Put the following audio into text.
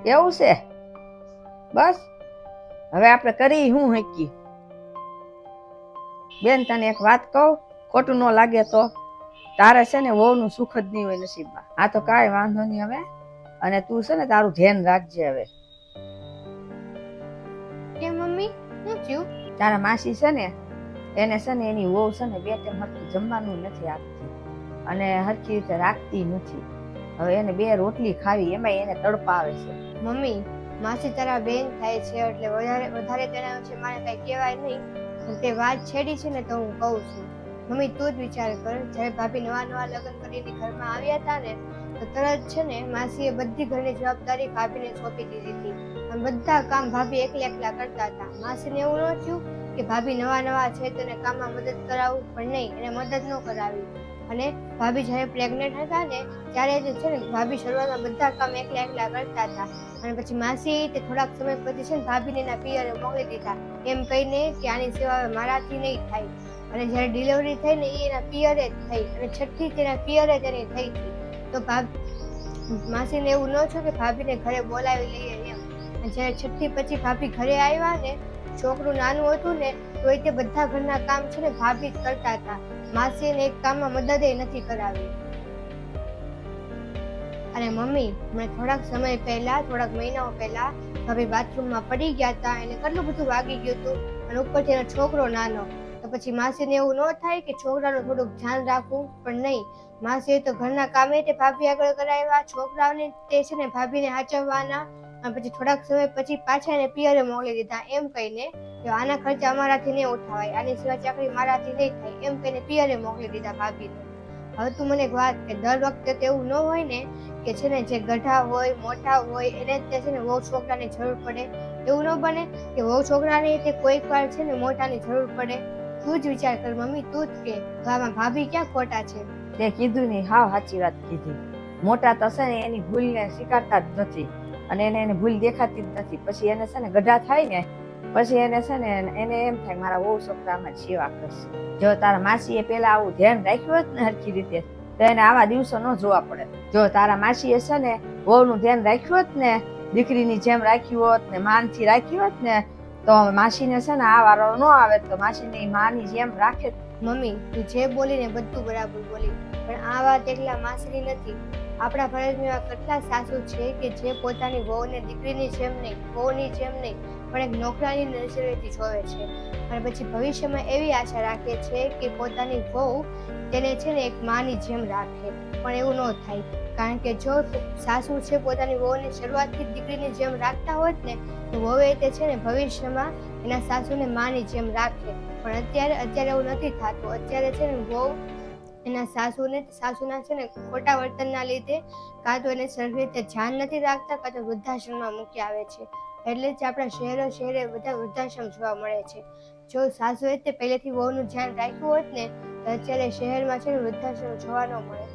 એવું છે? બસ હવે આપણે કરી હું હકી. બેન તને એક વાત કહું, ખોટું ન લાગે તો, તારે છે ને વહુનું સુખ જ નહીં હોય નસીબમાં. આ તો કાંઈ વાંધો નહીં હવે, અને તું છે ને તારું ધ્યાન રાખજે હવે. કે મમ્મી શું થયું? તારા માસી છે ને એને છે ને એની વહુ છે ને બે ટાઈમ હરખું જમવાનું નથી આપતી અને હરખી રીતે રાખતી નથી. હવે એને બે રોટલી ખાવી એમાં એને તડપા આવે છે. મમ્મી માસી તારા બેન થાય છે એટલે વધારે તેના છે મારે કઈ કહેવાય નહીં. તે વાત છેડી છે ને તો હું કહું છું. મમ્મી તું જ વિચાર કર, જ્યારે ભાભી નવા લગ્ન કરીને ઘરમાં આવ્યા હતા ને તો તરત છે ને માસીએ બધી ઘરની જવાબદારી ભાભીને સોંપી દીધી હતી અને બધા કામ ભાભી એકલા કરતા હતા. માસીને એવું ન થયું કે ભાભી નવા છે તો એને કામમાં મદદ કરાવું, પણ નહીં, એને મદદ ન કરાવી. અને ભાભી જ્યારે પ્રેગ્નેન્ટ હતા ને ત્યારે જે છે ને ભાભી શરૂઆતમાં બધા કામ એકલા કરતા હતા અને પછી માસી તે થોડાક સમય પછી છે ને ભાભીને એના પિયરે મોકલી દીધા, એમ કહીને કે આની સેવા મારાથી નહીં થાય. અને જ્યારે ડિલિવરી થઈ ને એ એના પિયરે જ થઈ અને છઠ્ઠી તેના પિયરે તેની થઈ હતી. તો માસીને એવું ન થયું કે ભાભીને ઘરે બોલાવી લઈએ એમ. અને જ્યારે છઠ્ઠી પછી ભાભી ઘરે આવ્યા ને, છોકરું નાનું હતું ને તો એ તે બધા ઘરના કામ છે ને ભાભી જ કરતા હતા. માસીને એક કામમાં મદદ નથી કરાવી. અને મમ્મી મને થોડાક મહિનાઓ પહેલા ભાભી બાથરૂમમાં પડી ગયા હતા, એને કેટલું બધું વાગી ગયું હતું અને ઉપરથી એનો છોકરો નાનો. તો પછી માસીને એવું ન થાય કે છોકરાનું થોડુંક ધ્યાન રાખવું, પણ નહીં, માસીએ તો ઘરના કામે તે ભાભી આગળ કરાવ્યા, છોકરાઓને તે છે ને ભાભીને હાચવવાના. અને પછી થોડાક સમય પછી પાછા એને પિયરે મોકલી દીધા, એમ કહીને કે આના ખર્ચા અમારાથી નહીં ઉઠાવાય, આની સેવા ચાકરી મારાથી નહીં થાય, એમ કહીને પિયરે મોકલી દીધા ભાભીને. હવે તું મને એક વાત કે દર વખતે તો એવું ન હોય ને કે છે ને જે ગઢા હોય મોટા હોય એને જ છે ને વહુ છોકરાની જરૂર પડે. એવું ન બને કે વહુ છોકરાને તે કોઈક વાર છે ને મોટાની જરૂર પડે. તું જ વિચાર કર મમ્મી, તું જ કે આમાં ભાભી ક્યાં ખોટા છે? તે કીધું નહીં, હાવ સાચી વાત કીધી. મોટા તો છે ને એની ભૂલને સ્વીકારતા જ નથી અને એને ભૂલ દેખાતી જ નથી. પછી એને છે ને ગઢા થાય ને પછી એને છે ને એને એમ થાય મારા વહુ છોકરામાં સેવા કરશે. જો તારા માસીએ પેલા આવું ધ્યાન રાખ્યું હોત ને હરખી રીતે તો એને આવા દિવસો ન જોવા પડે. જો તારા માસીએ છે ને વહુનું ધ્યાન રાખ્યું હોત ને, દીકરીની જેમ રાખ્યું હોત ને, માનથી રાખ્યું હોત ને, તો માસીને છે ને આ વારો ન આવે તો માસીને માની જેમ રાખે. મમ્મી તું જે બોલી ને બધું બરાબર બોલી, પણ આ વાત એકલા માસીની નથી. આપણા ભારતમાં એવા કેટલા સાસુ છે કે જે પોતાની વહુને દીકરીની જેમ નહીં, વહુની જેમ નહીં, પણ એક નોકરાની નજરેથી જોવે છે અને પછી ભવિષ્યમાં એવી આશા રાખે છે કે પોતાની વહુ તેને છે ને એક માની જેમ રાખે. પણ એવું ન થાય, કારણ કે જો સાસુ છે પોતાની વહુને શરૂઆતથી દીકરીની જેમ રાખતા હોત ને તો વહુએ તે છે ને ભવિષ્યમાં એના સાસુને માની જેમ રાખે. પણ અત્યારે એવું નથી થતું. અત્યારે છે ને વહુ એના સાસુના છે ને ખોટા વર્તનના લીધે કાં તો એને સરખી રીતે ધ્યાન નથી રાખતા, કાં તો વૃદ્ધાશ્રમમાં મૂકી આવે છે. એટલે જ આપણા શહેરે બધા વૃદ્ધાશ્રમ જોવા મળે છે. જો સાસુએ તે પહેલેથી વહુનું ધ્યાન રાખ્યું હોત ને તો અત્યારે શહેરમાં છે ને વૃદ્ધાશ્રમ જોવા ન મળે.